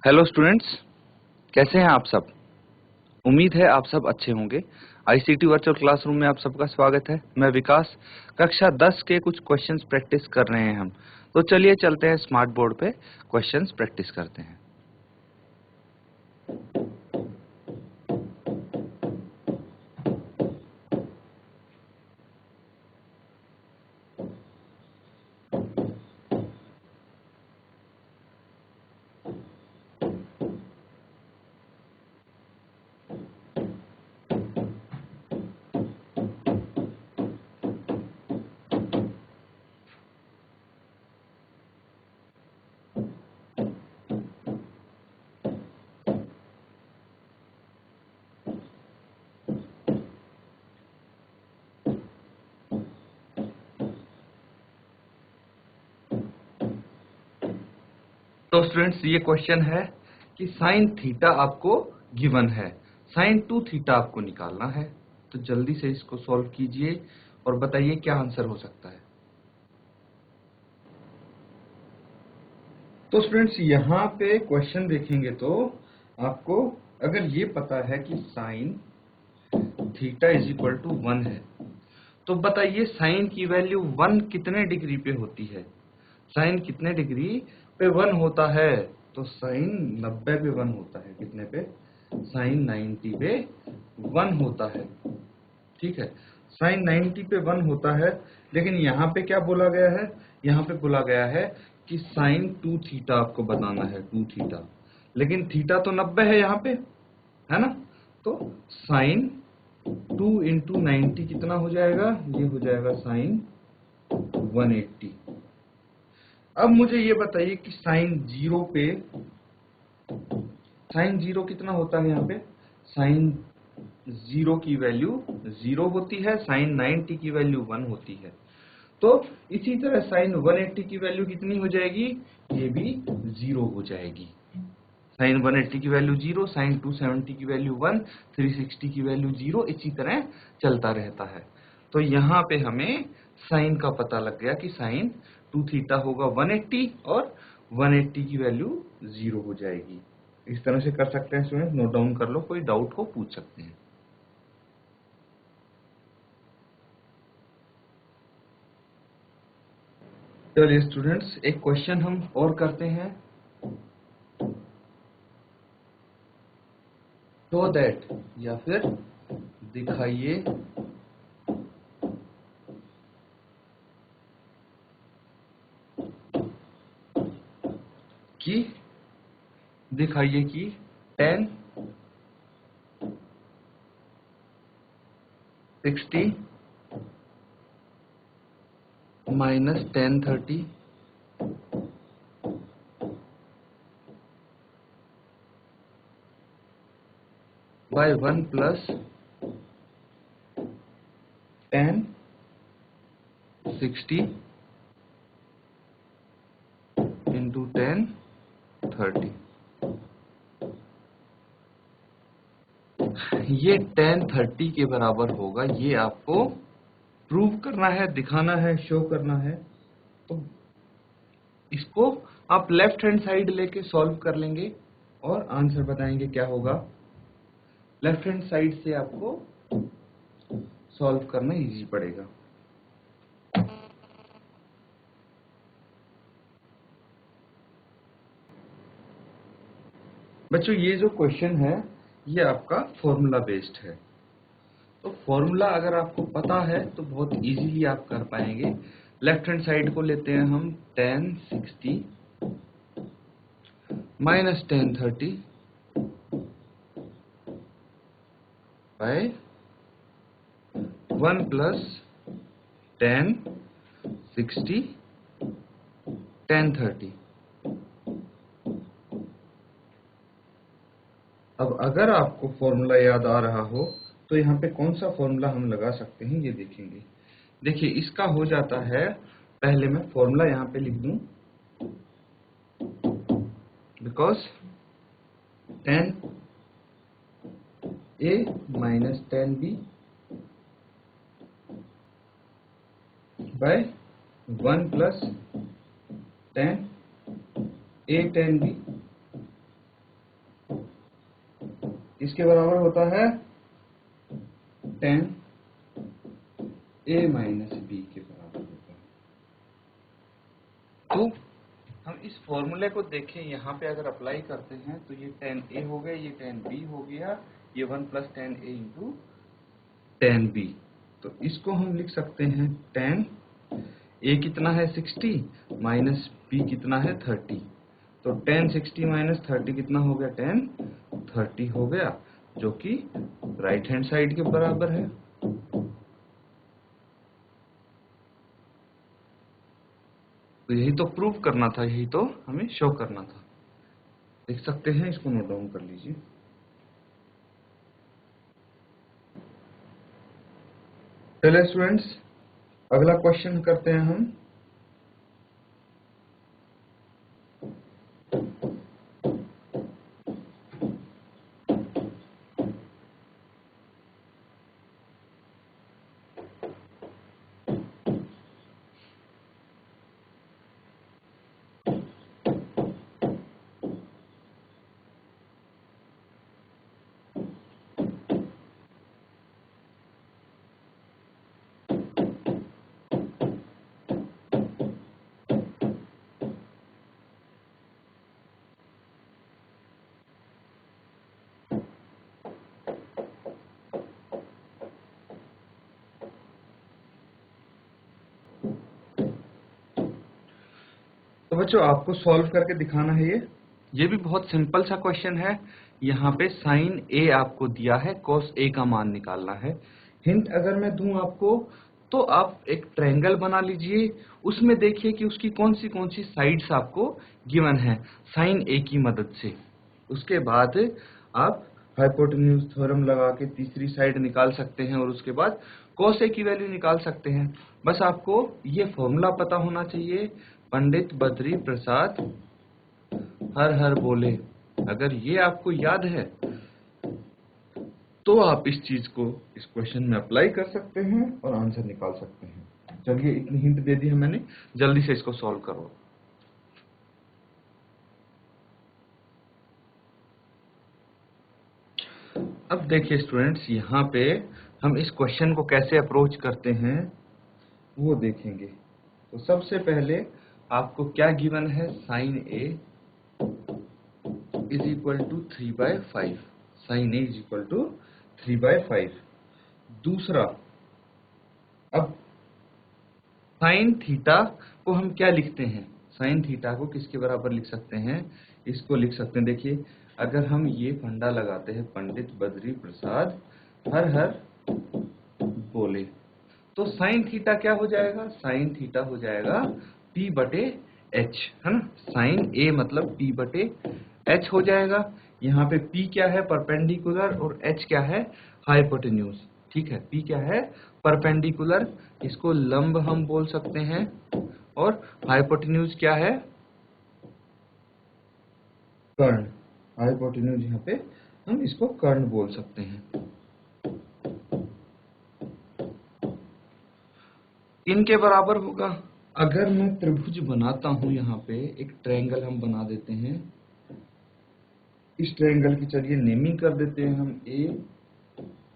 Hello students, कैसे हैं आप सब। उम्मीद है आप सब अच्छे होंगे। आईसीटी वर्चुअल क्लासरूम में आप सबका स्वागत है। मैं विकास। कक्षा 10 के कुछ क्वेश्चंस प्रैक्टिस कर रहे हैं हम। तो चलिए चलते हैं स्मार्ट बोर्ड पे क्वेश्चंस प्रैक्टिस करते हैं। तो स्टूडेंट्स, ये क्वेश्चन है कि साइन थीटा आपको गिवन है, साइन 2 थीटा आपको निकालना है। तो जल्दी से इसको सॉल्व कीजिए और बताइए क्या आंसर हो सकता है। तो स्टूडेंट्स, यहाँ पे क्वेश्चन देखेंगे तो आपको अगर ये पता है कि sine theta is equal to 1 है, तो बताइए साइन की वैल्यू 1 कितने डिग्री पे होती है। साइन कितने डिग्री पे 1 होता है? तो साइन 90 पे 1 होता है। कितने पे? साइन 90 पे 1 होता है। ठीक है, साइन 90 पे 1 होता है। लेकिन यहाँ पे क्या बोला गया है? यहाँ पे बोला गया है कि साइन 2 थीटा आपको बताना है, 2 थीटा। लेकिन थीटा तो 90 है यहाँ पे, है ना। तो साइन 2 इंटू 90 कितना हो जाएगा? ये हो जाएगा साइन 180। अब मुझे ये बताइए कि साइन 0 पे, साइन 0 कितना होता है यहाँ पे? साइन 0 की वैल्यू 0 होती है, साइन 90 की वैल्यू 1 होती है। तो इसी तरह साइन 180 की वैल्यू कितनी हो जाएगी? ये भी 0 हो जाएगी। साइन 180 की वैल्यू 0, साइन 270 की वैल्यू 1, 360 की वैल्यू 0, इसी तरह चलता रहता है। तो यहाँ पे हमें साइन का पता लग गया कि साइन 2 थीटा होगा 180 और 180 की वैल्यू 0 हो जाएगी। इस तरह से कर सकते हैं स्टूडेंट, नोट डाउन कर लो, कोई डाउट हो पूछ सकते हैं। चलिए स्टूडेंट्स, एक क्वेश्चन हम और करते हैं। शो दैट, या फिर दिखाइए कि, दिखाइए कि tan 60 minus tan 30 by 1 plus tan 60 into tan 30। ये tan 30 के बराबर होगा, ये आपको प्रूव करना है, दिखाना है, शो करना है। तो इसको आप लेफ्ट हैंड साइड लेके सॉल्व कर लेंगे और आंसर बताएंगे क्या होगा। लेफ्ट हैंड साइड से आपको सॉल्व करना इजी पड़ेगा। बच्चों, ये जो क्वेश्चन है ये आपका फॉर्मूला बेस्ड है। तो फॉर्मूला अगर आपको पता है तो बहुत इजीली आप कर पाएंगे। लेफ्ट हैंड साइड को लेते हैं हम, tan 60 minus tan 30 by 1 plus tan 60 tan 30। अब अगर आपको फॉर्मूला याद आ रहा हो तो यहाँ पे कौन सा फॉर्मूला हम लगा सकते हैं ये देखेंगे। देखिए, इसका हो जाता है, पहले मैं फॉर्मूला यहाँ पे लिख दूं, because tan A minus tan B by 1 plus tan A tan B इसके बराबर होता है tan a माइनस b के बराबर होता है। तो हम इस फॉर्मूले को देखें, यहाँ पे अगर अप्लाई करते हैं तो ये tan a हो गया, ये tan b हो गया, ये 1 plus tan a into tan b। तो इसको हम लिख सकते हैं tan a कितना है 60 माइनस b कितना है 30। तो tan 60 माइनस 30 कितना हो गया, tan 30 हो गया, जो कि राइट हैंड साइड के बराबर है। तो यही तो प्रूव करना था, यही तो हमें शो करना था। देख सकते हैं, इसको नोट डाउन कर लीजिए। चलिए स्टूडेंट्स, अगला क्वेश्चन करते हैं हम। तो बच्चों, आपको सॉल्व करके दिखाना है ये भी बहुत सिंपल सा क्वेश्चन है। यहाँ पे साइन ए आपको दिया है, कॉस ए का मान निकालना है। हिंट अगर मैं दूं आपको, तो आप एक ट्रायंगल बना लीजिए, उसमें देखिए कि उसकी कौन सी साइड्स आपको गिवन है साइन ए की मदद से। उसके बाद आप हाइपोटेन्यूज थ्योरम लगा के तीसरी साइड निकाल सकते हैं, और उसके बाद कॉस ए की वैल्यू निकाल सकते हैं। बस आपको ये फॉर्मूला पता होना चाहिए, पंडित बद्री प्रसाद हर हर बोले। अगर ये आपको याद है तो आप इस चीज को इस क्वेश्चन में अप्लाई कर सकते हैं और आंसर निकाल सकते हैं। चलिए, इतनी हिंट दे दी है मैंने, जल्दी से इसको सॉल्व करो। अब देखिए स्टूडेंट्स, यहाँ पे हम इस क्वेश्चन को कैसे अप्रोच करते हैं वो देखेंगे। तो सबसे पहले आपको क्या गिवन है, sine A is equal to 3/5। Sine A is equal to 3/5। दूसरा, अब साइन थीटा को हम क्या लिखते हैं, साइन थीटा को किसके बराबर लिख सकते हैं, इसको लिख सकते हैं। देखिए, अगर हम ये फंडा लगाते हैं, पंडित बद्री प्रसाद हर हर बोले, तो साइन थीटा क्या हो जाएगा, साइन थीटा हो जाएगा p/h, है ना। साइन ए मतलब p/h हो जाएगा। यहाँ पे p क्या है, परपेंडिकुलर, और h क्या है, हाइपोटेन्यूज। ठीक है, p क्या है, परपेंडिकुलर, इसको लंब हम बोल सकते हैं, और हाइपोटेन्यूज क्या है, कर्ण। हाइपोटेन्यूज यहाँ पे हम इसको कर्ण बोल सकते हैं। इनके बराबर होगा। अगर मैं त्रिभुज बनाता हूं, यहाँ पे एक ट्रायंगल हम बना देते हैं। इस ट्रायंगल की चलिए नेमिंग कर देते हैं हम ए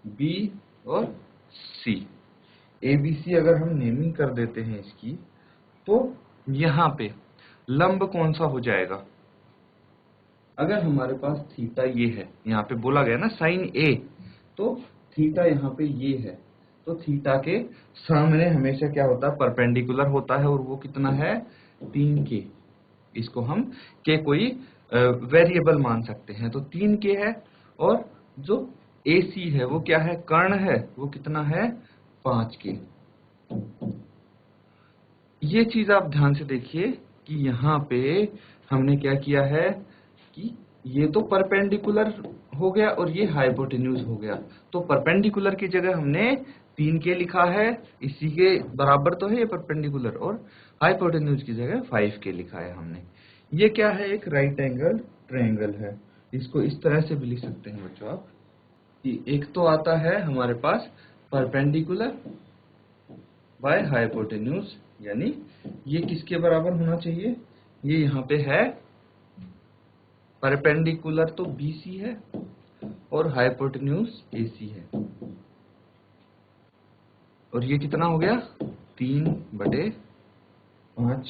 बी और सी। ए बी सी अगर हम नेमिंग कर देते हैं इसकी, तो यहाँ पे लंब कौन सा हो जाएगा। अगर हमारे पास थीटा ये है, यहाँ पे बोला गया ना साइन ए, तो थीटा यहाँ पे ये है, तो थीटा के सामने हमेशा क्या होता है, परपेंडिकुलर होता है, और वो कितना है, 3k। इसको हम के कोई वेरिएबल मान सकते हैं, तो 3k है। और जो AC है वो क्या है, कर्ण है, वो कितना है, 5k। ये चीज आप ध्यान से देखिए कि यहाँ पे हमने क्या किया है कि ये तो परपेंडिकुलर हो गया और ये हाइपोटेन्यूज हो गया। तो परपेंडिकुलर की जगह हमने 3k लिखा है, इसी के बराबर तो है ये परपेंडिकुलर, और हाइपोटेन्यूज की जगह 5k लिखा है हमने। ये क्या है, एक राइट एंगल ट्रायंगल है। इसको इस तरह से भी लिख सकते हैं बच्चों आप, कि एक तो आता है हमारे पास परपेंडिकुलर बाय हाइपोटेन्यूज, यानी ये किसके बराबर होना चाहिए, ये यहाँ पे है परपेंडिकुलर तो BC है, और हाइपोटेन्यूज AC है। और ये कितना हो गया 3/5।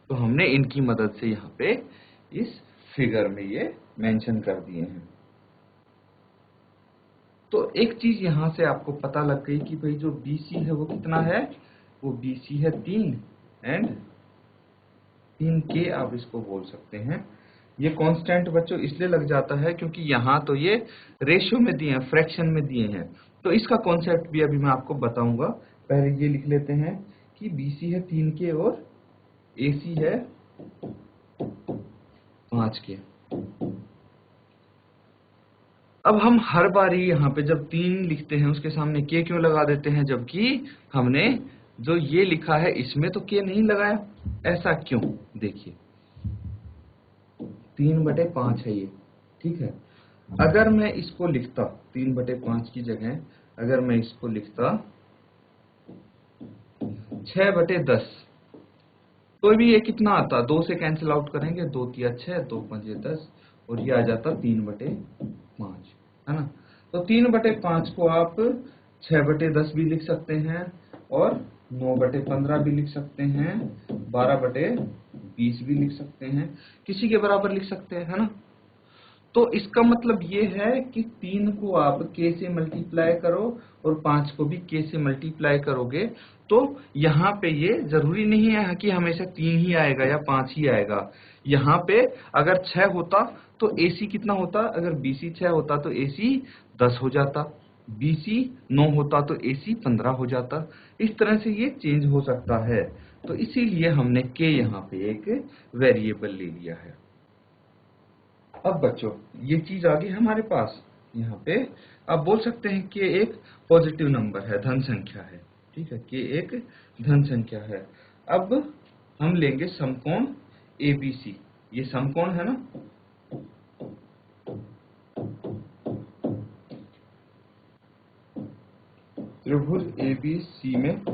तो हमने इनकी मदद से यहाँ पे इस फिगर में ये मेंशन कर दिए हैं। तो एक चीज यहां से आपको पता लग गई कि भाई जो BC है वो कितना है, वो BC है 3 एंड 3K आप इसको बोल सकते हैं। ये कांस्टेंट बच्चों इसलिए लग जाता है क्योंकि यहाँ तो ये रेशियो में दिए हैं, फ्रैक्शन में दिए हैं। तो इसका कॉन्सेप्ट भी अभी मैं आपको बताऊंगा। पहले ये लिख लेते हैं कि BC है 3K और AC है 5K। अब हम हर बारी यहाँ पे जब 3 लिखते हैं उसके सामने K क्यों लगा देते हैं, जबकि हमने जो ये लिखा है इसमें तो K नहीं लगाया। ऐसा क्यों, देखिए 3/5 है ये, ठीक है। अगर मैं इसको लिखता 3/5 की जगह अगर मैं इसको लिखता 6/10, तो भी ये कितना आता, 2 से कैंसिल आउट करेंगे, 2 तिया 6, 2 पंजे 10 और ये आ जाता 3/5, है ना। तो 3/5 को आप 6/10 भी लिख सकते हैं और 9/15 भी लिख सकते हैं, 12/20 भी लिख सकते हैं, किसी के बराबर लिख सकते हैं, है ना। तो इसका मतलब ये है कि 3 को आप K से मल्टीप्लाई करो और 5 को भी K से मल्टीप्लाई करोगे, तो यहाँ पे ये जरूरी नहीं है कि हमेशा 3 ही आएगा या 5 ही आएगा। यहाँ पे अगर 6 होता तो AC कितना होता, अगर BC 6 होता तो AC 10 हो जाता, BC 9 होता तो AC 15 हो जाता। इस तरह से ये चेंज हो सकता है। तो इसीलिए हमने K यहाँ पे एक वेरिएबल ले लिया है। अब बच्चों ये चीज आ गई हमारे पास। यहाँ पे आप बोल सकते हैं कि एक पॉजिटिव नंबर है, धन संख्या है, ठीक है, कि एक धन संख्या है। अब हम लेंगे समकोण ABC। ये समकोण है ना, त्रिभुज ABC में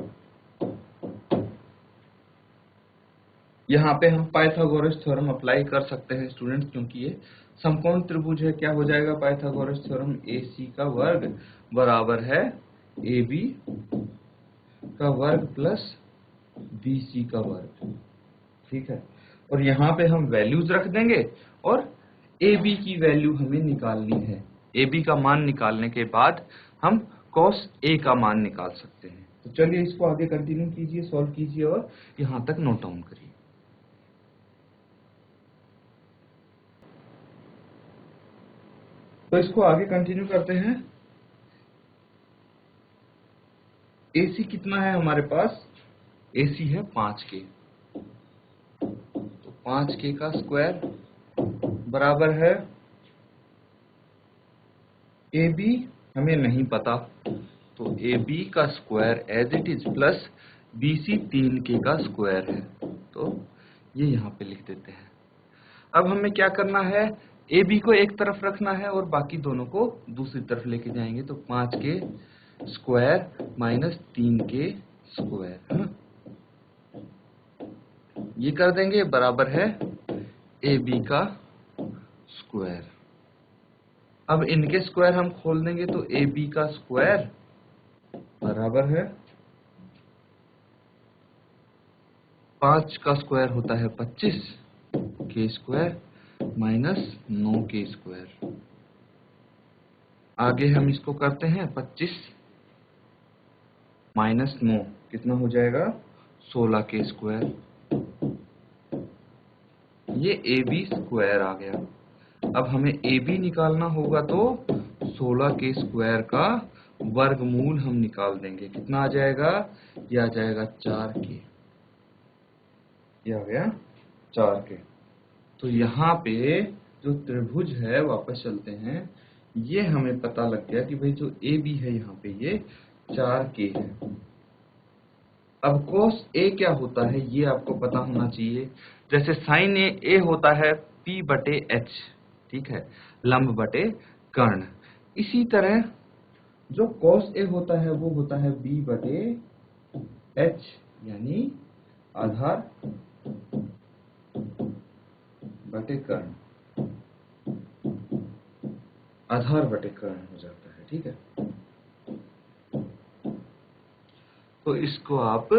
यहाँ पे हम पाइथागोरस थ्योरम अप्लाई कर सकते हैं स्टूडेंट्स, क्योंकि ये समकोण त्रिभुज है। क्या हो जाएगा पाइथागोरस थ्योरम, AC का वर्ग बराबर है AB का वर्ग प्लस BC का वर्ग, ठीक है। और यहाँ पे हम वैल्यूज रख देंगे और AB की वैल्यू हमें निकालनी है। AB का मान निकालने के बाद हम cos A का मान निकाल सकते हैं। तो चलिए इसको आगे कंटिन्यू कीजिए, सॉल्व कीजिए और यहाँ तक नोट डाउन करिए। तो इसको आगे कंटिन्यू करते हैं। AC कितना है हमारे पास, AC है 5K। तो 5K का स्क्वायर बराबर है AB हमें नहीं पता, तो AB का square as it is plus BC 3K का स्क्वायर है, तो ये यहाँ पे लिख देते हैं। अब हमें क्या करना है, AB को एक तरफ रखना है और बाकी दोनों को दूसरी तरफ लेके जाएंगे। तो 5K square minus 3K square, है ना, ये कर देंगे, बराबर है AB का स्क्वायर। अब इनके स्क्वायर हम खोल देंगे तो AB का स्क्वायर बराबर है 5 का स्क्वायर होता है 25 K square minus 9K square. आगे हम इसको करते हैं 25 माइनस 9 कितना हो जाएगा 16K स्क्वायर। ये AB स्क्वायर आ गया। अब हमें AB निकालना होगा, तो 16K स्क्वायर का वर्गमूल हम निकाल देंगे। कितना आ जाएगा, ये आ जाएगा 4K, ये आ गया 4K। तो यहाँ पे जो त्रिभुज है, वापस चलते हैं, ये हमें पता लग गया कि भाई जो AB है यहाँ पे ये 4K है। अब cos A क्या होता है ये आपको पता होना चाहिए। जैसे sin A होता है P/H, ठीक है, लंब बटे कर्ण। इसी तरह जो cos A होता है वो होता है B/H, यानी आधार बटे कर्ण। आधार बटे कर्ण हो जाता है। ठीक है, तो इसको आप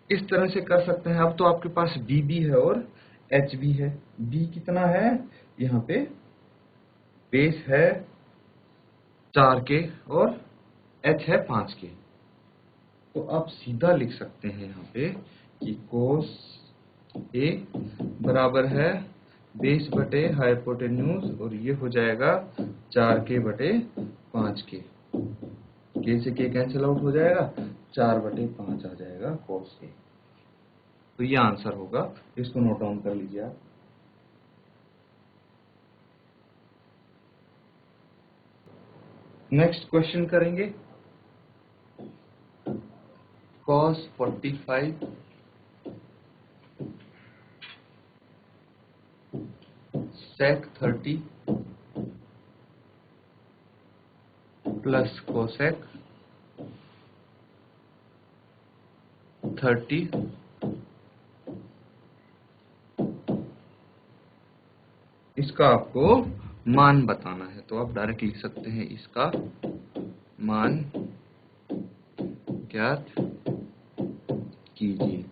इस तरह से कर सकते हैं। अब तो आपके पास b भी है और h भी है। b कितना है, यहाँ पे बेस है 4 के और h है 5 के। तो आप सीधा लिख सकते हैं यहाँ पे कि कोस a बराबर है बेस बटे हाइपोटेन्यूज, और ये हो जाएगा 4 के बटे 5 के। के से के कैंसिल आउट हो जाएगा, 4 बटे 5 आ जाएगा कोस a। तो ये आंसर होगा, इसको नोट डाउन कर लीजिए आप। नेक्स्ट क्वेश्चन करेंगे। cos 45 sec 30 प्लस cosec 30 इसका आपको मान बताना है। तो आप डायरेक्ट लिख सकते हैं इसका मान ज्ञात कीजिए।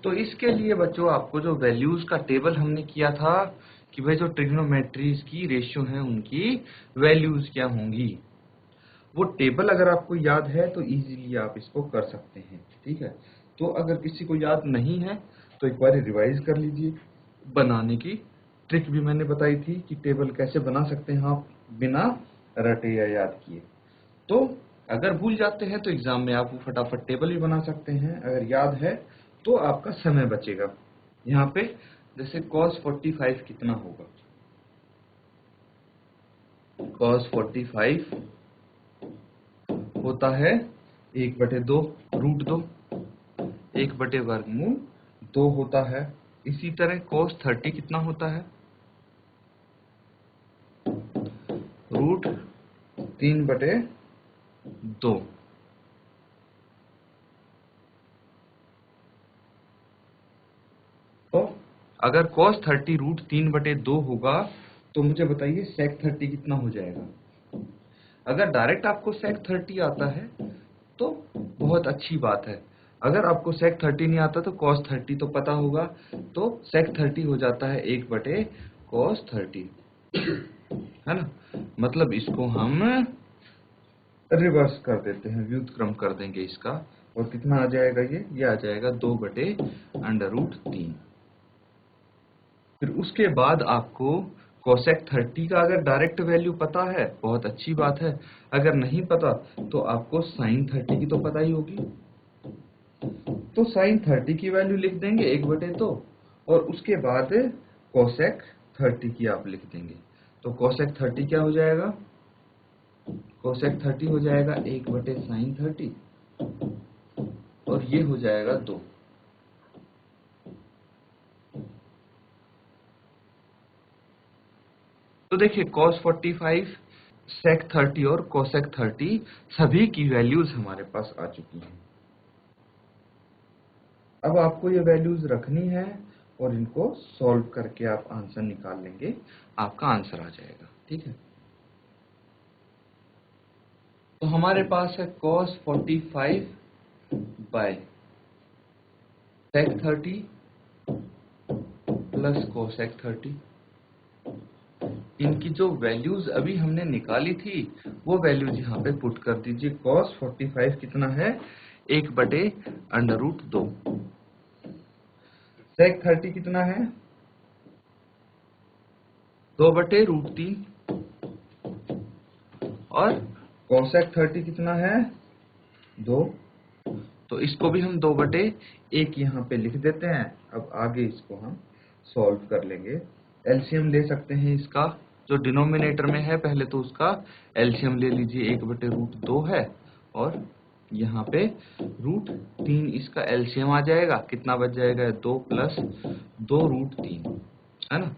तो इसके लिए बच्चों आपको जो वैल्यूज का टेबल हमने किया था कि भाई जो ट्रिग्नोमेट्रीज की रेशियो है उनकी वैल्यूज क्या होंगी, वो टेबल अगर आपको याद है तो इजीली आप इसको कर सकते हैं। ठीक है, तो अगर किसी को याद नहीं है तो एक बार रिवाइज कर लीजिए। बनाने की ट्रिक भी मैंने बताई थी कि टेबल कैसे बना सकते हैं आप बिना रटे या याद किए। तो अगर भूल जाते हैं तो एग्जाम में आप फटाफट टेबल भी बना सकते हैं, अगर याद है तो आपका समय बचेगा। यहाँ पे जैसे cos 45 कितना होगा, cos 45 होता है 1/2 √2, 1/वर्गमूल 2 होता है। इसी तरह cos 30 कितना होता है, √3/2। तो अगर cos 30 √3/2 होगा तो मुझे बताइए sec 30 कितना हो जाएगा। अगर डायरेक्ट आपको sec 30 आता है तो बहुत अच्छी बात है, अगर आपको sec 30 नहीं आता तो cos 30 तो पता होगा, तो sec 30 हो जाता है 1/cos 30, है ना। मतलब इसको हम रिवर्स कर देते हैं, व्युत्क्रम कर देंगे इसका, और कितना आ जाएगा, ये आ जाएगा 2/√3। फिर उसके बाद आपको cosec 30 का अगर डायरेक्ट वैल्यू पता है बहुत अच्छी बात है, अगर नहीं पता तो आपको sin 30 की तो पता ही होगी। तो sin 30 की वैल्यू लिख देंगे 1/2, और उसके बाद cosec 30 की आप लिख देंगे। तो cosec 30 क्या हो जाएगा, cosec 30 हो जाएगा 1/sin 30, और ये हो जाएगा 2। तो देखिए cos 45, sec 30 और cosec 30 सभी की वैल्यूज हमारे पास आ चुकी हैं। अब आपको ये वैल्यूज रखनी है और इनको सॉल्व करके आप आंसर निकाल लेंगे, आपका आंसर आ जाएगा। ठीक है, तो हमारे पास है cos 45 by sec 30 plus cosec 30। इनकी जो वैल्यूज अभी हमने निकाली थी वो वैल्यूज यहाँ पे पुट कर दीजिए। cos 45 कितना है, 1/√2। sec 30 कितना है, 2/√3, और cosec 30 कितना है, 2। तो इसको भी हम 2/1 यहाँ पे लिख देते हैं। अब आगे इसको हम सॉल्व कर लेंगे। एलसीएम ले सकते हैं इसका, जो डिनोमिनेटर में है पहले तो उसका एलसीएम ले लीजिए, 1/√2 है, और यहाँ पे √3 इसका एलसीएम आ जाएगा, कितना बच जाएगा, 2 + 2√3, है ना।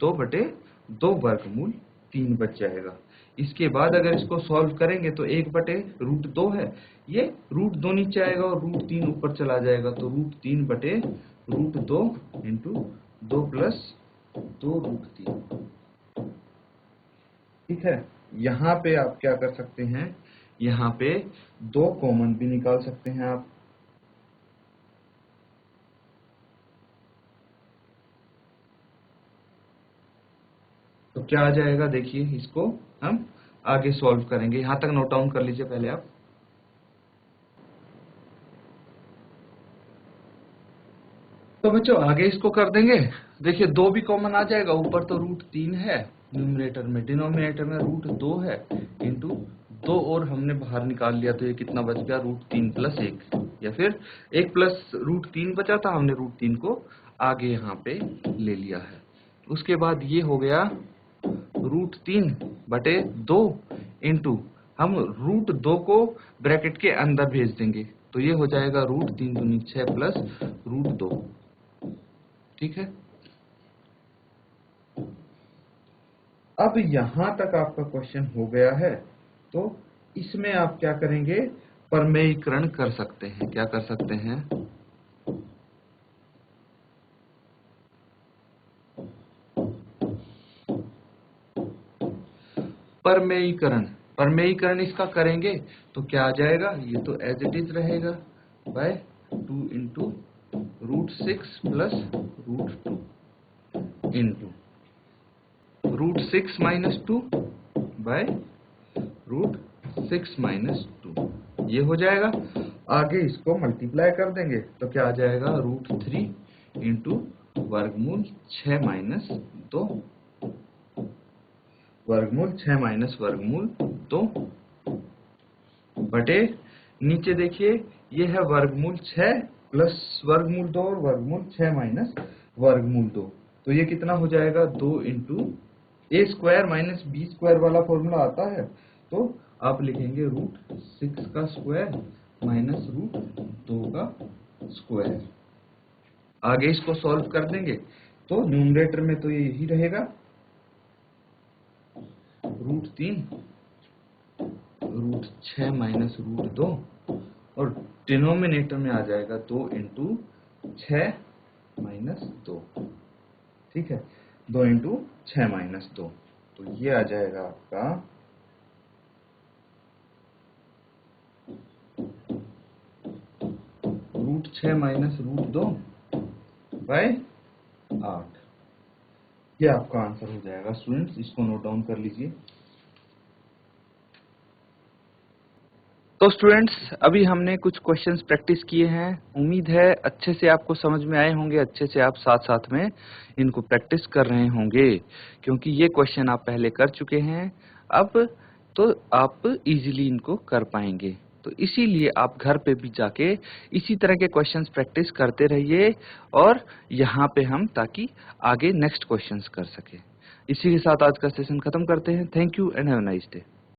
2/2 वर्गमूल 3 बच जाएगा। इसके बाद अगर इसको सॉल्व करेंगे तो 1/√2 है, ये √2 नीचे आएगा और √3 ऊपर चला जाएगा, तो √3/√2 इंटू 2 प्लस 2√3। ठीक है, यहाँ पे आप क्या कर सकते हैं, यहाँ पे 2 कॉमन भी निकाल सकते हैं आप। तो क्या आ जाएगा, देखिए इसको हम आगे सॉल्व करेंगे। यहां तक नोट डाउन कर लीजिए पहले आप। तो बच्चों आगे इसको कर देंगे। देखिए 2 भी कॉमन आ जाएगा, ऊपर तो √3 है न्यूमरेटर में, डिनोमिनेटर में √2 है, इंटू 2 और हमने बाहर निकाल लिया, तो ये कितना बच गया, √3 प्लस 1, या फिर 1 प्लस √3 बचा था, हमने √3 को आगे यहाँ पे ले लिया है। उसके बाद ये हो गया √3/2 इंटू हम √2 को ब्रैकेट के अंदर भेज देंगे, तो ये हो जाएगा √3 दूनी 6 प्लस √2। ठीक है, अब यहां तक आपका क्वेश्चन हो गया है, तो इसमें आप क्या करेंगे, परमेयीकरण कर सकते हैं। क्या कर सकते हैं, परमेयीकरण। परमेयीकरण इसका करेंगे तो क्या आ जाएगा, ये तो एज इट इज रहेगा, by 2 into √6 plus √2 into √6 minus 2 by √6 minus 2, ये हो जाएगा। आगे इसको मल्टीप्लाई कर देंगे तो क्या आ जाएगा, √3 इंटू वर्गमूल 6 माइनस 2, वर्गमूल 6 माइनस वर्गमूल 2 बटे, नीचे देखिए ये है वर्गमूल 6 प्लस वर्गमूल 2 और वर्गमूल 6 माइनस वर्गमूल 2, तो ये कितना हो जाएगा, 2 इंटू a² माइनस b² वाला फॉर्मूला आता है, तो आप लिखेंगे √6 का स्क्वायर माइनस √2 का स्क्वायर। आगे इसको सॉल्व कर देंगे तो न्यूमरेटर में तो ये यही रहेगा, √3 √6 माइनस √2, और डिनोमिनेटर में आ जाएगा 2 इंटू 6 माइनस 2। ठीक है, 2 इंटू 6 माइनस 2, तो ये आ जाएगा आपका √6 माइनस √2 बाय 8। ये आपका आंसर हो जाएगा स्टूडेंट्स, इसको नोट डाउन कर लीजिए। तो स्टूडेंट्स अभी हमने कुछ क्वेश्चंस प्रैक्टिस किए हैं, उम्मीद है अच्छे से आपको समझ में आए होंगे, अच्छे से आप साथ साथ में इनको प्रैक्टिस कर रहे होंगे, क्योंकि ये क्वेश्चन आप पहले कर चुके हैं, अब तो आप इजीली इनको कर पाएंगे। तो इसीलिए आप घर पे भी जाके इसी तरह के क्वेश्चंस प्रैक्टिस करते रहिए, और यहाँ पे हम ताकि आगे नेक्स्ट क्वेश्चंस कर सके। इसी के साथ आज का सेशन खत्म करते हैं। Thank you and have a nice day.